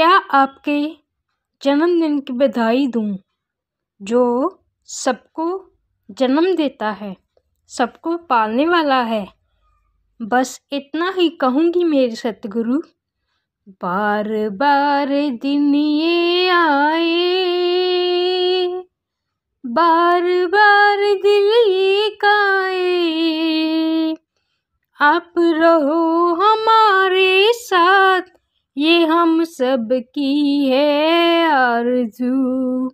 क्या आपके जन्मदिन की बधाई दूँ, जो सबको जन्म देता है, सबको पालने वाला है। बस इतना ही कहूँगी मेरे सतगुरु। बार बार दिन ये आए, बार बार दिल ये काए, आप रहो हमारे साथ, ये हम सब की है आरज़ू।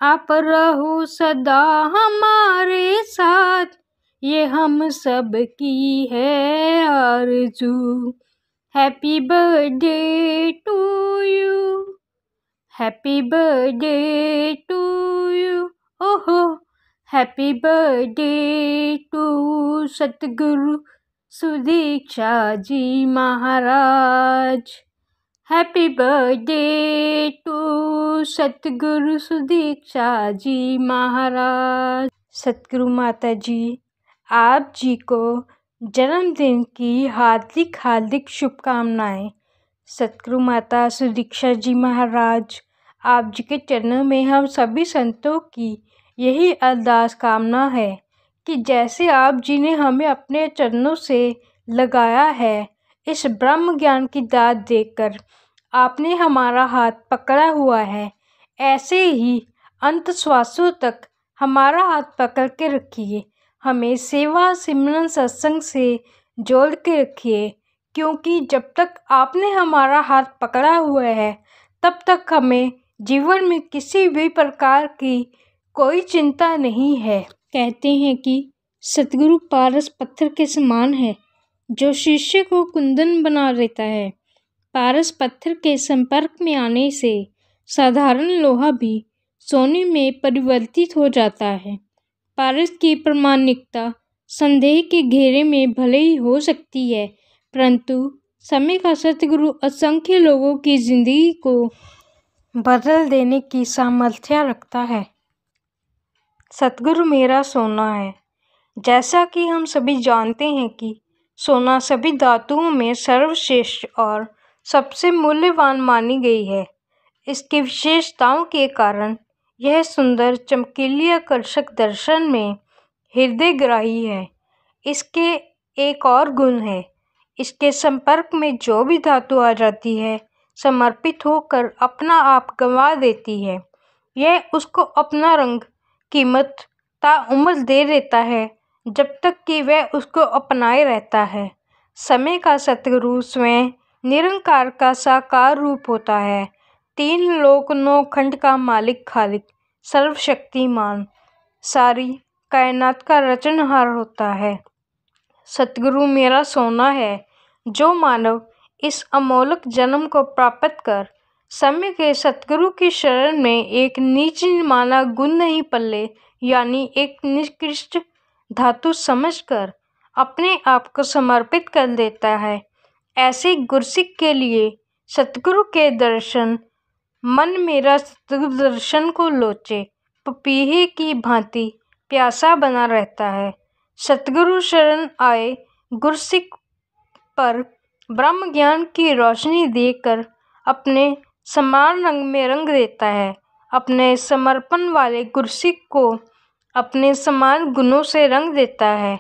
आप रहो सदा हमारे साथ, ये हम सब की है आरज़ू। Happy birthday to you, happy birthday to you, ओहो happy birthday to Satguru Sudiksha ji Maharaj. Happy birthday to Satguru Sudiksha ji महाराज। सतगुरु माता जी, आप जी को जन्मदिन की हार्दिक हार्दिक शुभकामनाएं। सतगुरु माता सुदीक्षा जी महाराज, आप जी के चरणों में हम सभी संतों की यही अरदास कामना है कि जैसे आप जी ने हमें अपने चरणों से लगाया है, इस ब्रह्म ज्ञान की दात देकर आपने हमारा हाथ पकड़ा हुआ है, ऐसे ही अंत श्वासों तक हमारा हाथ पकड़ के रखिए। हमें सेवा सिमरन सत्संग से जोड़ के रखिए, क्योंकि जब तक आपने हमारा हाथ पकड़ा हुआ है, तब तक हमें जीवन में किसी भी प्रकार की कोई चिंता नहीं है। कहते हैं कि सतगुरु पारस पत्थर के समान है, जो शिष्य को कुंदन बना देता है। पारस पत्थर के संपर्क में आने से साधारण लोहा भी सोने में परिवर्तित हो जाता है। पारस की प्रामाणिकता संदेह के घेरे में भले ही हो सकती है, परंतु समय का सतगुरु असंख्य लोगों की जिंदगी को बदल देने की सामर्थ्य रखता है। सतगुरु मेरा सोना है। जैसा कि हम सभी जानते हैं कि सोना सभी धातुओं में सर्वश्रेष्ठ और सबसे मूल्यवान मानी गई है। इसकी विशेषताओं के कारण यह सुंदर चमकीली आकर्षक दर्शन में हृदयग्राही है। इसके एक और गुण है, इसके संपर्क में जो भी धातु आ जाती है, समर्पित होकर अपना आप गंवा देती है। यह उसको अपना रंग, कीमत ताउम्र दे देता है, जब तक कि वह उसको अपनाए रहता है। समय का सतगुरु स्वयं निरंकार का साकार रूप होता है। 3 लोक 9 खंड का मालिक खालिक सर्वशक्तिमान सारी कायनात का रचनहार होता है। सतगुरु मेरा सोना है। जो मानव इस अमोलक जन्म को प्राप्त कर समय के सतगुरु की शरण में एक नीच माना गुण नहीं पल्ले, यानी एक निकृष्ट धातु समझकर अपने आप को समर्पित कर देता है, ऐसे गुरसिक के लिए सतगुरु के दर्शन मन मेरा सतगुरु दर्शन को लोचे पपीहे की भांति प्यासा बना रहता है। सतगुरु शरण आए गुरसिक पर ब्रह्म ज्ञान की रोशनी देकर अपने समान रंग में रंग देता है। अपने समर्पण वाले गुरसिक को अपने समान गुणों से रंग देता है।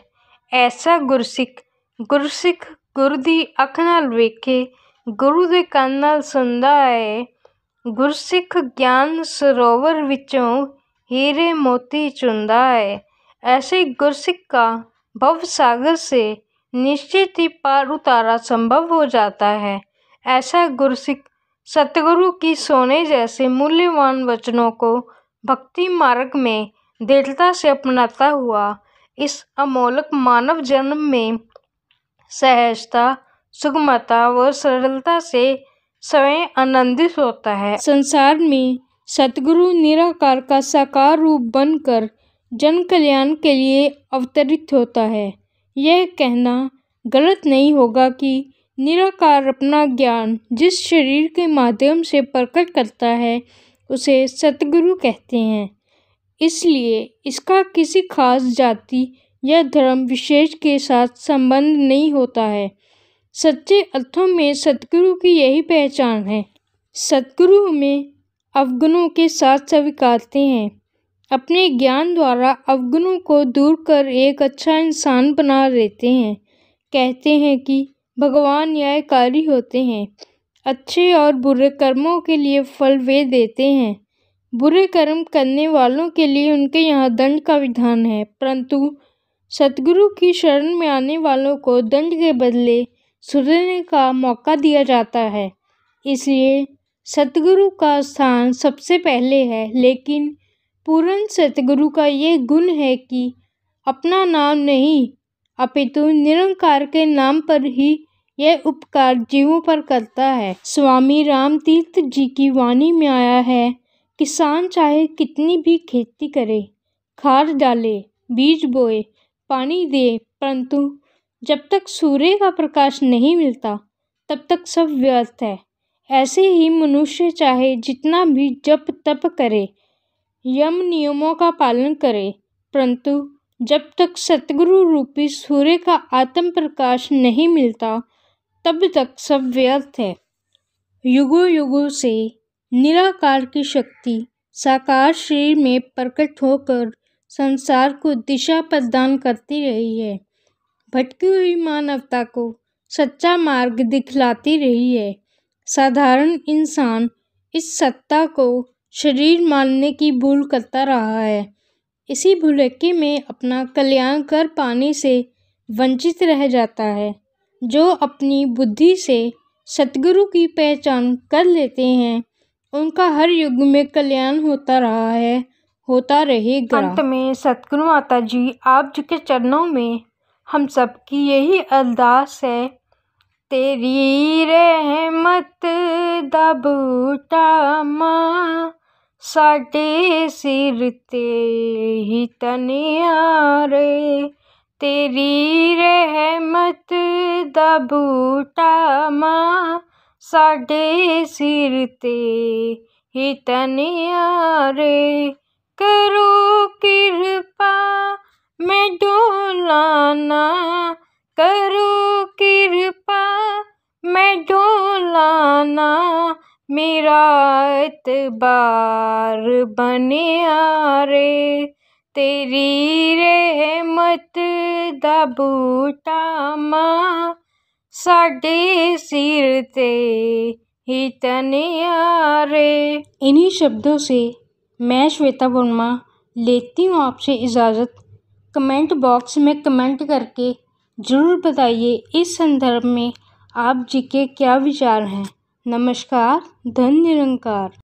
ऐसा गुरसिक गुरु दी अख नाल वेखे, गुरु दे कान नाल सुनदा है। गुरसिक ज्ञान सरोवर विचों हीरे मोती चुनदा है। ऐसे गुरसिक का भव सागर से निश्चित ही पार उतारा संभव हो जाता है। ऐसा गुरसिक सतगुरु की सोने जैसे मूल्यवान वचनों को भक्ति मार्ग में दृढ़ता से अपनाता हुआ इस अमोलक मानव जन्म में सहजता, सुगमता व सरलता से स्वयं आनंदित होता है। संसार में सतगुरु निराकार का साकार रूप बनकर जन कल्याण के लिए अवतरित होता है। यह कहना गलत नहीं होगा कि निराकार अपना ज्ञान जिस शरीर के माध्यम से प्रकट करता है, उसे सतगुरु कहते हैं। इसलिए इसका किसी खास जाति या धर्म विशेष के साथ संबंध नहीं होता है। सच्चे अर्थों में सतगुरु की यही पहचान है। सतगुरु हमें अवगुणों के साथ स्वीकारते हैं, अपने ज्ञान द्वारा अवगुणों को दूर कर एक अच्छा इंसान बना देते हैं। कहते हैं कि भगवान न्यायकारी होते हैं, अच्छे और बुरे कर्मों के लिए फल वे देते हैं। बुरे कर्म करने वालों के लिए उनके यहाँ दंड का विधान है, परंतु सतगुरु की शरण में आने वालों को दंड के बदले सुधरने का मौका दिया जाता है। इसलिए सतगुरु का स्थान सबसे पहले है। लेकिन पूर्ण सतगुरु का ये गुण है कि अपना नाम नहीं अपितु निरंकार के नाम पर ही यह उपकार जीवों पर करता है। स्वामी राम तीर्थ जी की वाणी में आया है, किसान चाहे कितनी भी खेती करे, खाद डाले, बीज बोए, पानी दे, परंतु जब तक सूर्य का प्रकाश नहीं मिलता तब तक सब व्यर्थ है। ऐसे ही मनुष्य चाहे जितना भी जप तप करे, यम नियमों का पालन करे, परंतु जब तक सतगुरु रूपी सूर्य का आत्म प्रकाश नहीं मिलता तब तक सब व्यर्थ है। युगों युगों से निराकार की शक्ति साकार शरीर में प्रकट होकर संसार को दिशा प्रदान करती रही है, भटकी हुई मानवता को सच्चा मार्ग दिखलाती रही है। साधारण इंसान इस सत्ता को शरीर मानने की भूल करता रहा है। इसी भुलक्की में अपना कल्याण कर पाने से वंचित रह जाता है। जो अपनी बुद्धि से सतगुरु की पहचान कर लेते हैं, उनका हर युग में कल्याण होता रहा है, होता रहेगा। अंत में सतगुरु माता जी आप जी के चरणों में हम सब की यही अरदास है, तेरी रहमत दा बूटा मां साडे सिर ते ही तनियारे, तेरी रहमत दा बूटा मां साडे सिर ते ही तनियारे, करो कृपा मैं डोला ना, करो कृपा मैं डोला ना, मेरा एतबार बनिया रे, तेरी रहमत दा बूटा मां साडे सिर ते ही तनिया रे। इन्हीं शब्दों से मैं श्वेता वर्मा लेती हूँ आपसे इजाज़त। कमेंट बॉक्स में कमेंट करके ज़रूर बताइए इस संदर्भ में आप जी के क्या विचार हैं। नमस्कार, धन निरंकार।